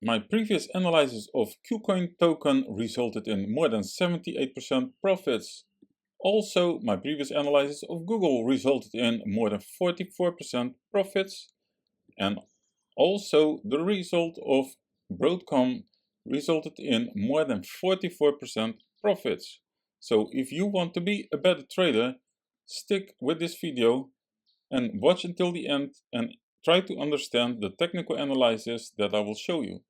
My previous analysis of KuCoin Token resulted in more than 78% profits. Also, my previous analysis of Google resulted in more than 44% profits. And also, the result of Broadcom resulted in more than 44% profits. So if you want to be a better trader, stick with this video and watch until the end and try to understand the technical analysis that I will show you.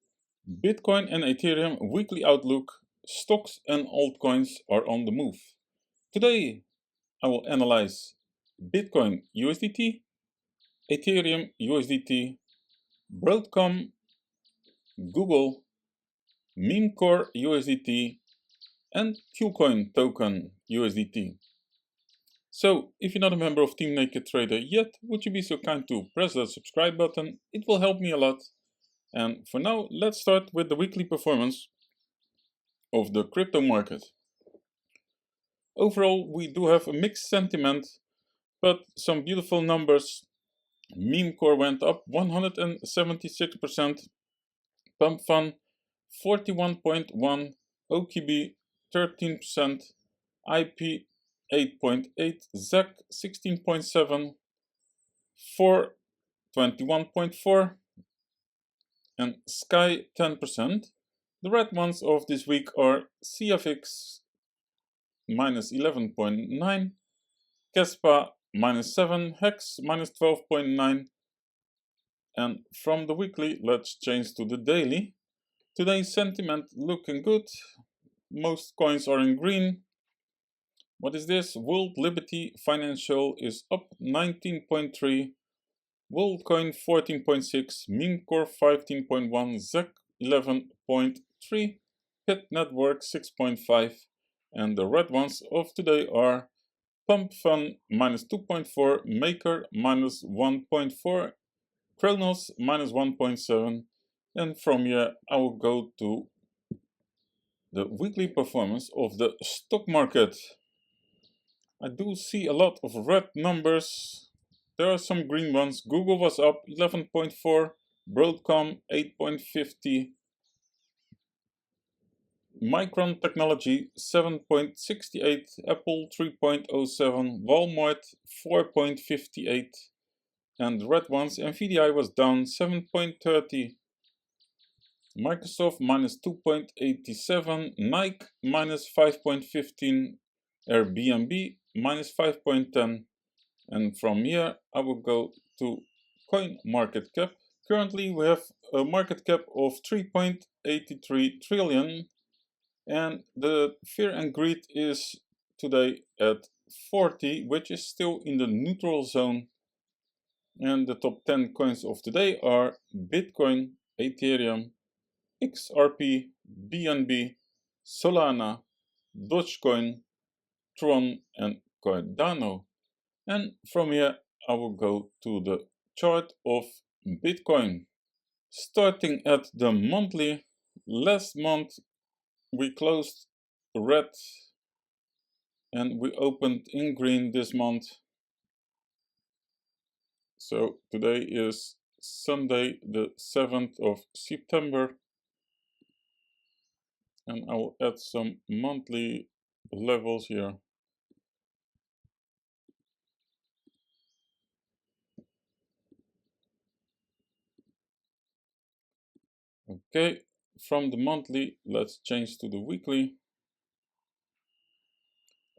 Bitcoin and Ethereum weekly outlook, stocks and altcoins are on the move. Today I will analyze Bitcoin USDT, Ethereum USDT, Broadcom Google, Memecore USDT, and KuCoin Token USDT. So, if you're not a member of Team NakedTrader yet, would you be so kind to press that subscribe button? It will help me a lot. And for now, let's start with the weekly performance of the crypto market. Overall, we do have a mixed sentiment, but some beautiful numbers. Memecore went up 176%, Pump Fun 41.1%, OKB 13%, IP 8.8%, ZAC 16.7%, 4 21.4%, and Sky 10%. The red ones of this week are CFX minus 11.9%, Kespa minus 7%, Hex minus 12.9%. And from the weekly, let's change to the daily. Today's sentiment looking good. Most coins are in green. What is this? World Liberty Financial is up 19.3%, WorldCoin 14.6%, Memecore 15.1%, ZEC 11.3%, Pit Network 6.5%, and the red ones of today are Pump Fun minus 2.4%, Maker minus 1.4%, Kronos minus 1.7%, and from here I will go to the weekly performance of the stock market. I do see a lot of red numbers. There are some green ones. Google was up 11.4%, Broadcom 8.50%, Micron Technology 7.68%, Apple 3.07%, Walmart 4.58%, and the red ones, Nvidia was down 7.30%, Microsoft minus 2.87%, Nike minus 5.15%, Airbnb minus 5.10%, and from here I will go to coin market cap. Currently we have a market cap of 3.83 trillion, and the fear and greed is today at 40, which is still in the neutral zone. And the top 10 coins of today are Bitcoin, Ethereum, XRP, BNB, Solana, Dogecoin, Tron, and Cardano. And from here I will go to the chart of Bitcoin. Starting at the monthly, last month we closed red and we opened in green this month. So today is Sunday the 7th of September, and I will add some monthly levels here. Okay, from the monthly, let's change to the weekly.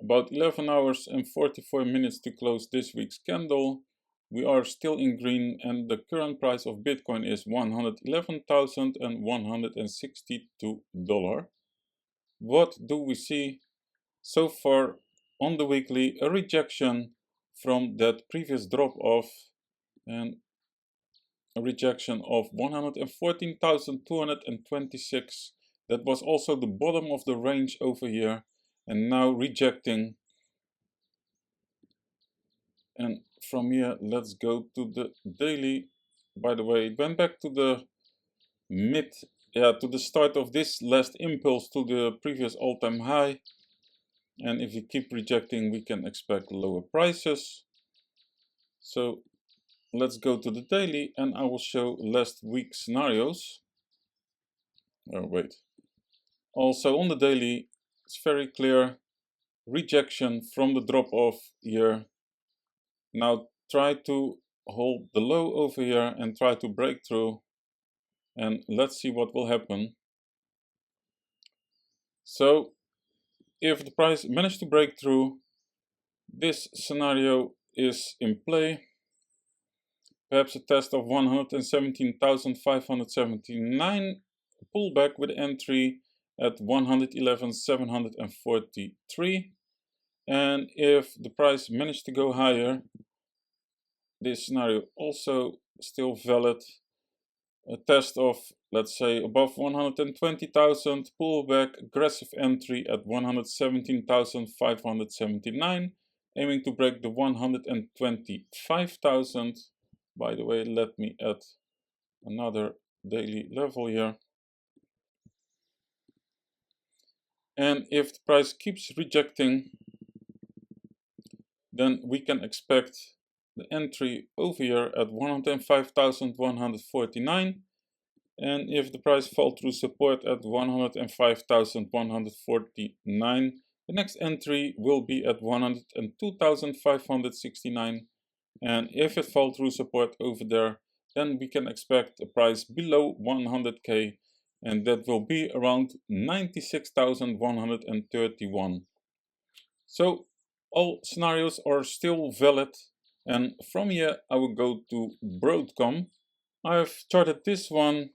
About 11 hours and 44 minutes to close this week's candle. We are still in green, and the current price of Bitcoin is $111,162. What do we see so far on the weekly? A rejection from that previous drop off, and a rejection of 114,226. That was also the bottom of the range over here, and now rejecting. And from here let's go to the daily. By the way, it went back to the to the start of this last impulse to the previous all-time high, and if we keep rejecting we can expect lower prices. So let's go to the daily and I will show last week's scenarios. Oh, wait. Also on the daily, it's very clear rejection from the drop off here. Now try to hold the low over here and try to break through, and let's see what will happen. So if the price managed to break through, this scenario is in play. Perhaps a test of 117,579, pullback with entry at 111,743. And if the price managed to go higher, this scenario also still valid. A test of, let's say, above 120,000, pullback, aggressive entry at 117,579, aiming to break the 125,000. By the way, let me add another daily level here. And if the price keeps rejecting, then we can expect the entry over here at 105,149. And if the price falls through support at 105,149, the next entry will be at 102,569. And if it falls through support over there, then we can expect a price below 100k, and that will be around 96,131. So all scenarios are still valid, and from here I will go to Broadcom. I've charted this one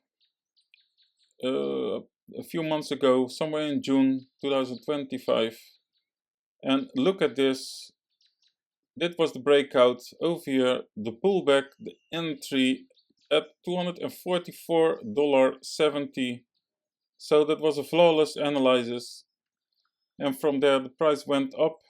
a few months ago, somewhere in June 2025, and look at this. That was the breakout over here, the pullback, the entry at $244.70. So that was a flawless analysis, and from there the price went up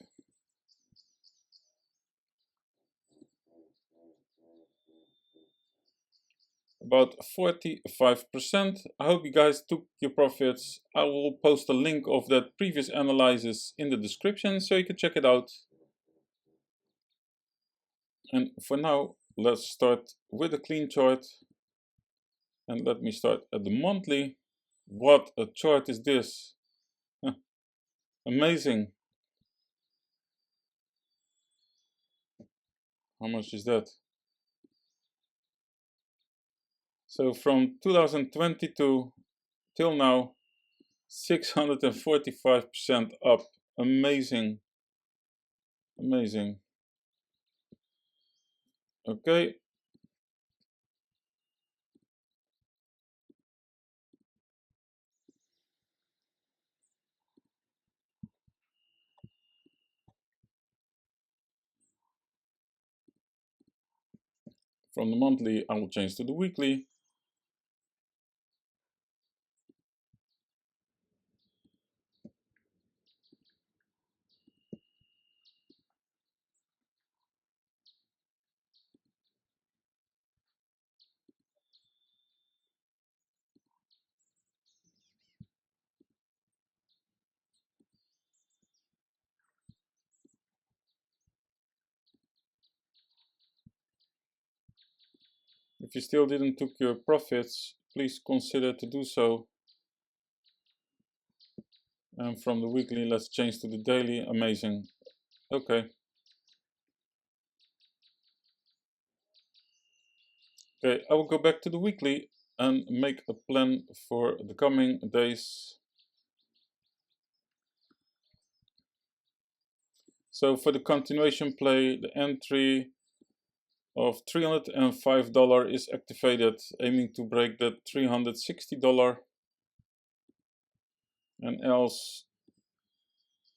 about 45%. I hope you guys took your profits. I will post a link of that previous analysis in the description so you can check it out. And for now, let's start with a clean chart. And let me start at the monthly. What a chart is this? Amazing. How much is that? So from 2022 till now, 645% up. Amazing. Amazing. Okay. From the monthly, I will change to the weekly. If you still didn't took your profits, please consider to do so. And from the weekly, let's change to the daily. Amazing. Okay. Okay, I will go back to the weekly and make a plan for the coming days. So for the continuation play, the entry of $305 is activated, aiming to break that $360. And else,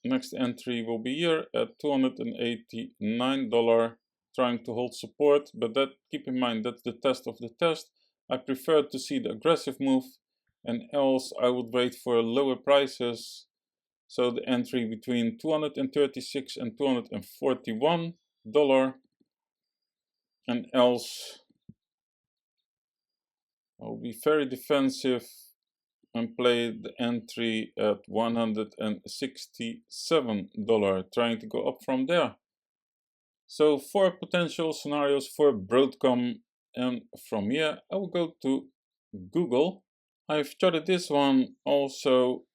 next entry will be here at $289, trying to hold support. But that, keep in mind, that's the test of the test. I prefer to see the aggressive move, and else I would wait for lower prices. So the entry between $236 and $241, and else I'll be very defensive and play the entry at $167, trying to go up from there. So 4 potential scenarios for Broadcom, and from here I will go to Google. I've charted this one also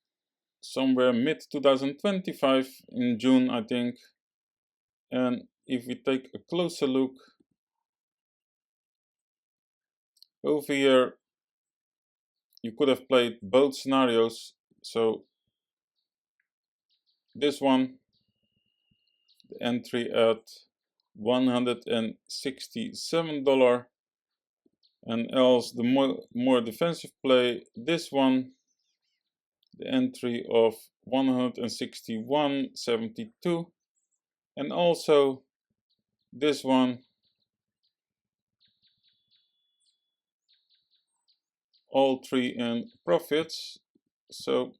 somewhere mid 2025 in June, I think. And if we take a closer look over here, you could have played both scenarios. So this one, the entry at $167, and else the more defensive play, this one, the entry of 161.72, and also this one, all three in profits. So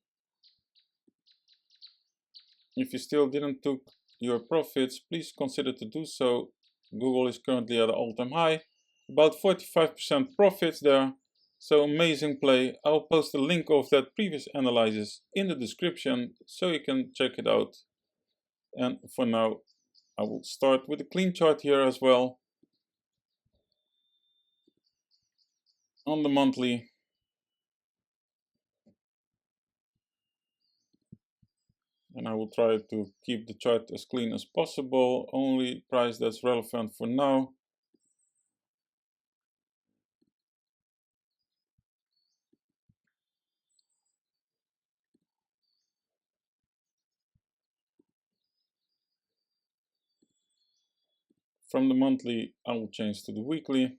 if you still didn't took your profits, please consider to do so. Google is currently at an all-time high, about 45% profits there. So amazing play. I'll post a link of that previous analysis in the description so you can check it out. And for now, I will start with a clean chart here as well. On the monthly, and I will try to keep the chart as clean as possible. Only price that's relevant for now. From the monthly, I will change to the weekly.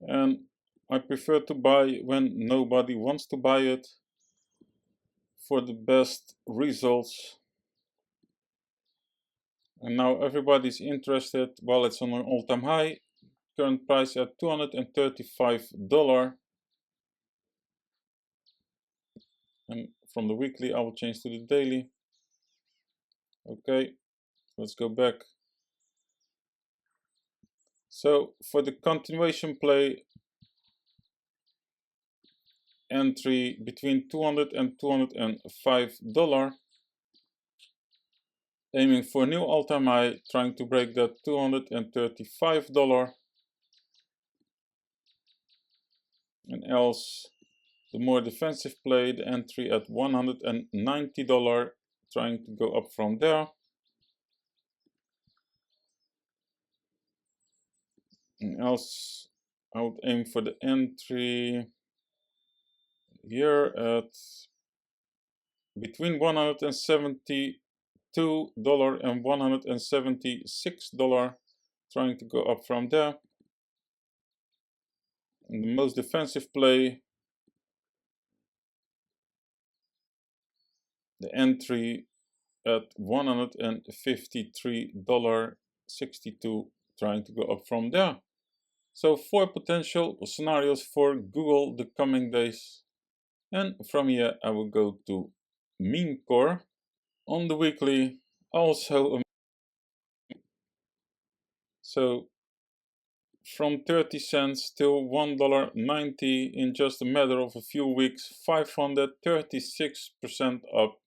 And I prefer to buy when nobody wants to buy it for the best results. And now everybody's interested. While it's on an all-time high, current price at $235. And from the weekly, I will change to the daily. Okay, let's go back. So for the continuation play, entry between $200 and $205, aiming for a new all-time high, trying to break that $235, and else the more defensive play, the entry at $190, trying to go up from there, and else I would aim for the entry here at between $172 and $176, trying to go up from there. And the most defensive play, the entry at $153.62, trying to go up from there. So 4 potential scenarios for Google the coming days. And from here I will go to Memecore. On the weekly, also so from 30 cents till $1.90 in just a matter of a few weeks, 536% up.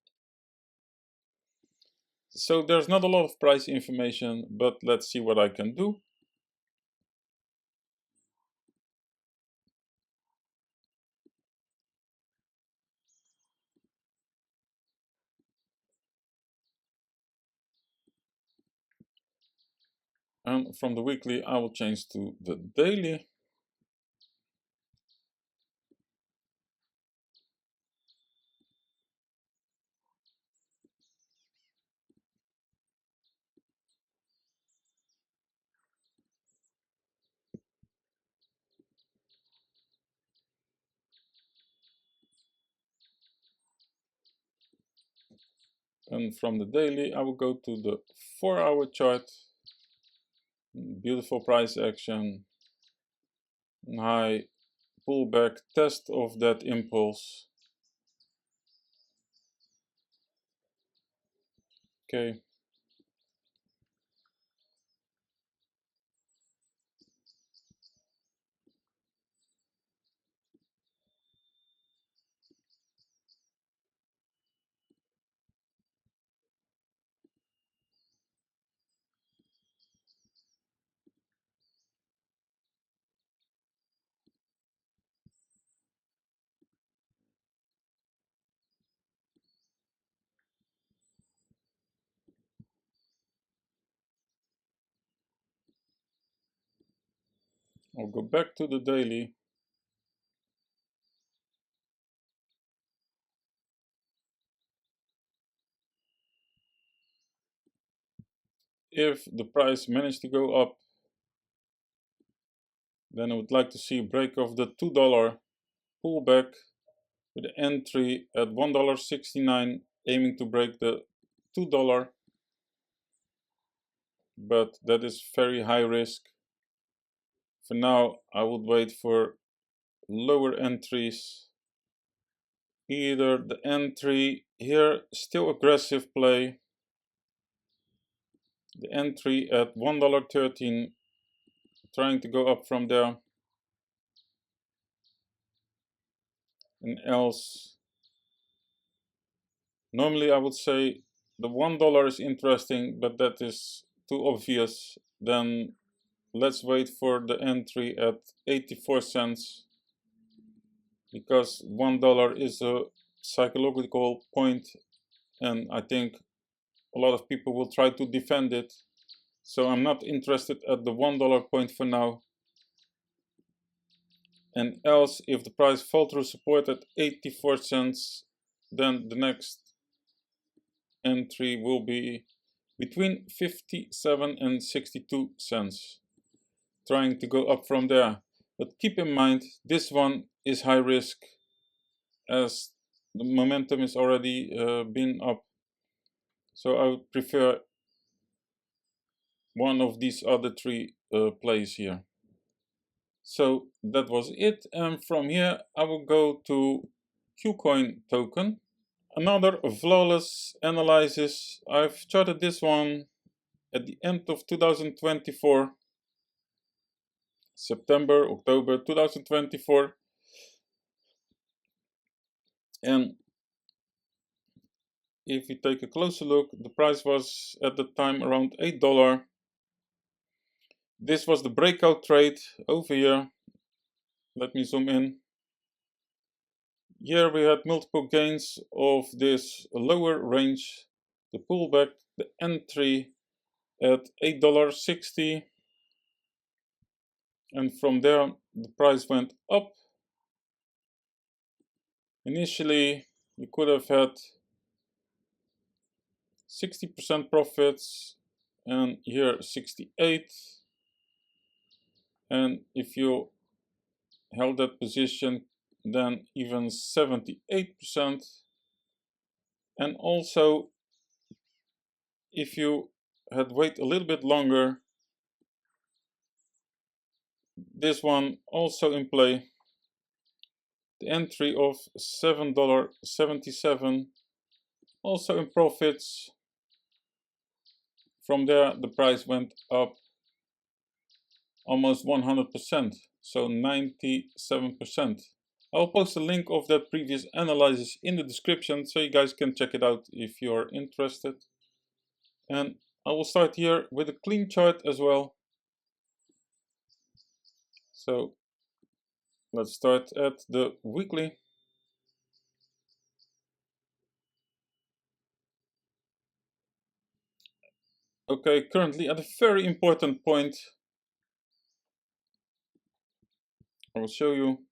So there's not a lot of price information, but let's see what I can do. And from the weekly, I will change to the daily. And from the daily, I will go to the 4-hour chart. Beautiful price action. High pullback test of that impulse. Okay. I'll go back to the daily. If the price managed to go up, then I would like to see a break of the $2 pullback with the entry at $1.69, aiming to break the $2, but that is very high risk. For now, I would wait for lower entries. Either the entry here, still aggressive play, the entry at $1.13, trying to go up from there, and else normally I would say the $1 is interesting, but that is too obvious. Then let's wait for the entry at 84 cents, because $1 is a psychological point, and I think a lot of people will try to defend it. So I'm not interested at the $1 point for now. And else, if the price fall through support at 84 cents, then the next entry will be between 57 and 62 cents, trying to go up from there. But keep in mind, this one is high risk, as the momentum is already been up. So I would prefer one of these other three plays here. So that was it, and from here I will go to KuCoin Token. Another flawless analysis. I've charted this one at the end of 2024, September, October 2024, and if you take a closer look, the price was at the time around $8. This was the breakout trade over here. Let me zoom in. Here we had multiple gains of this lower range, the pullback, the entry at $8.60, and from there the price went up. Initially you could have had 60% profits, and here 68, and if you held that position, then even 78%. And also, if you had wait a little bit longer, this one also in play, the entry of $7.77, also in profits. From there the price went up almost 100%, so 97%. I'll post a link of that previous analysis in the description so you guys can check it out if you're interested. And I will start here with a clean chart as well. So let's start at the weekly. Okay, currently at a very important point. I will show you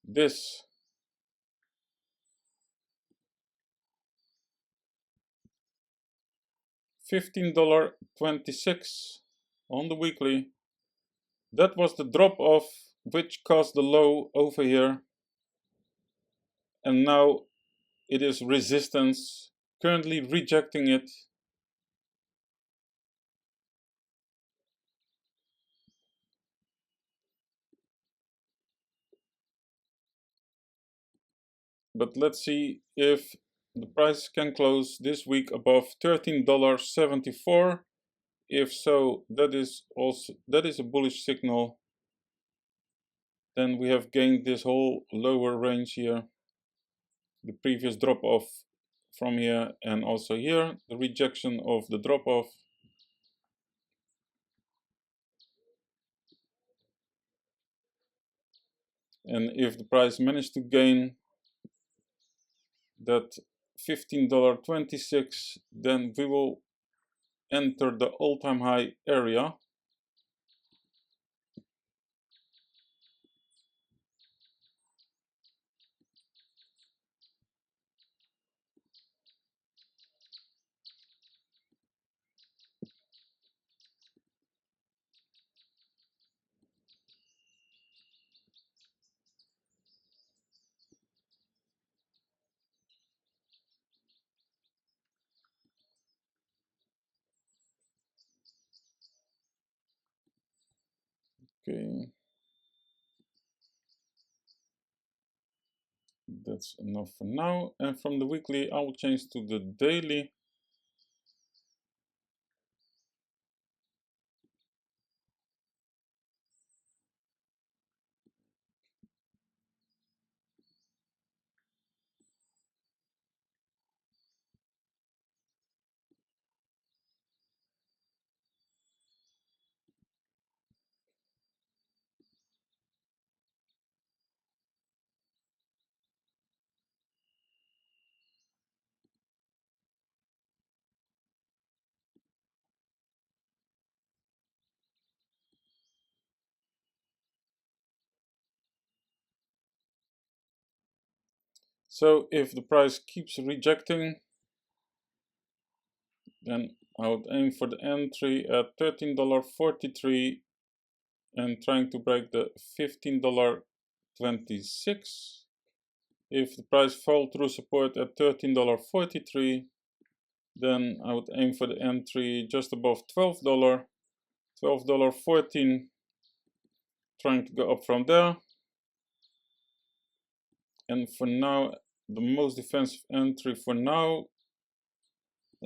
this. $15.26 on the weekly. That was the drop off which caused the low over here, and now it is resistance, currently rejecting it. but let's see if the price can close this week above $13.74. If so, that is a bullish signal. Then we have gained this whole lower range here, the previous drop off from here, and also here the rejection of the drop off. And if the price managed to gain that $15.26, then we will enter the all-time high area. Okay, that's enough for now. And from the weekly, I will change to the daily. So if the price keeps rejecting, then I would aim for the entry at $13.43 and trying to break the $15.26. If the price fall through support at $13.43, then I would aim for the entry just above $12, $12.14, trying to go up from there. And for now, the most defensive entry for now,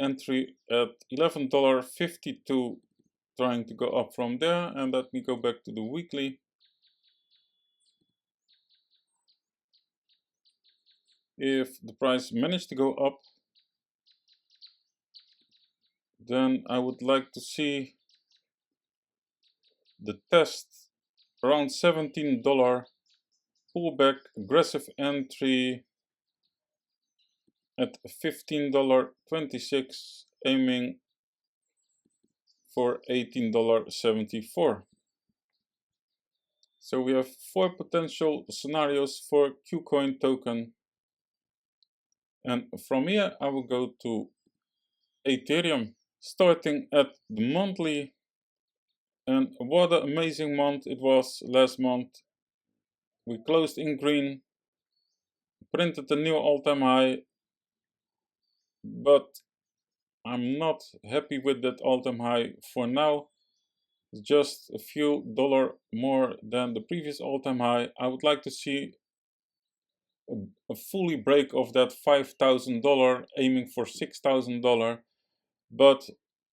entry at $11.52, trying to go up from there. And let me go back to the weekly. If the price managed to go up, then I would like to see the test around $17, pullback, aggressive entry at $15.26, aiming for $18.74. So we have 4 potential scenarios for KuCoin token. And from here I will go to Ethereum, starting at the monthly. And what an amazing month it was last month. We closed in green, printed a new all-time high, but I'm not happy with that all-time high for now. It's just a few dollars more than the previous all-time high. I would like to see a fully break of that $5,000, aiming for $6,000. But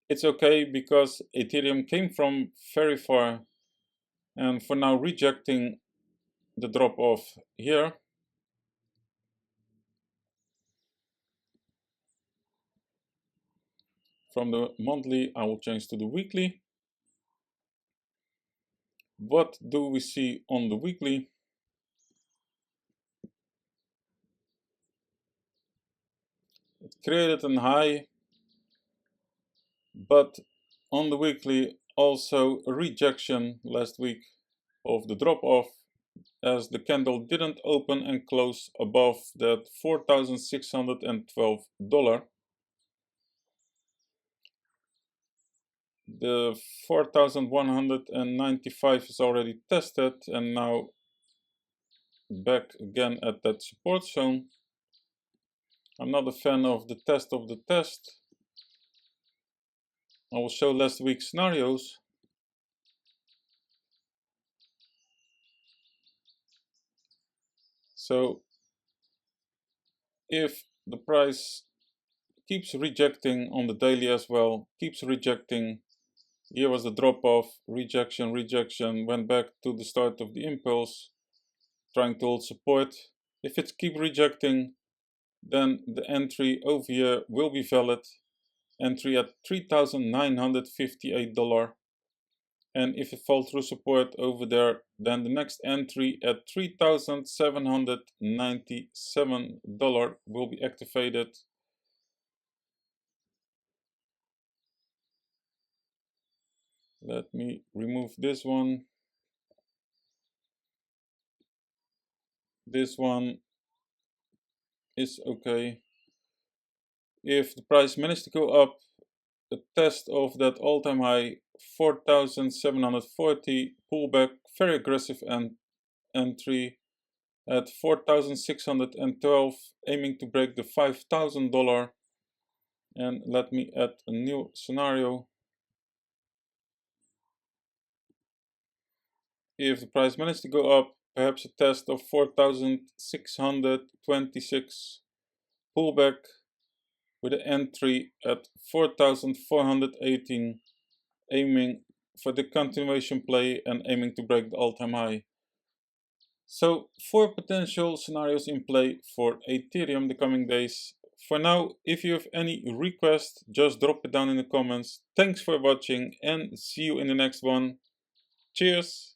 it's okay because Ethereum came from very far, and for now rejecting the drop off here. From the monthly, I will change to the weekly. What do we see on the weekly? It created a high, but on the weekly also a rejection last week of the drop off, as the candle didn't open and close above that $4,612. The 4,195 is already tested and now back again at that support zone. I'm not a fan of the test of the test. I will show last week's scenarios. So if the price keeps rejecting on the daily as well, keeps rejecting, here was the drop off, rejection, went back to the start of the impulse, trying to hold support. If it keeps rejecting, then the entry over here will be valid, entry at $3,958. And if it falls through support over there, then the next entry at $3,797 will be activated. Let me remove this one. This one is okay. If the price managed to go up, a test of that all-time high 4,740, pullback, very aggressive entry at 4,612, aiming to break the $5,000. And let me add a new scenario. If the price managed to go up, perhaps a test of 4,626, pullback with an entry at 4,418, aiming for the continuation play and aiming to break the all-time high. So 4 potential scenarios in play for Ethereum the coming days. For now, if you have any request, just drop it down in the comments. Thanks for watching and see you in the next one. Cheers!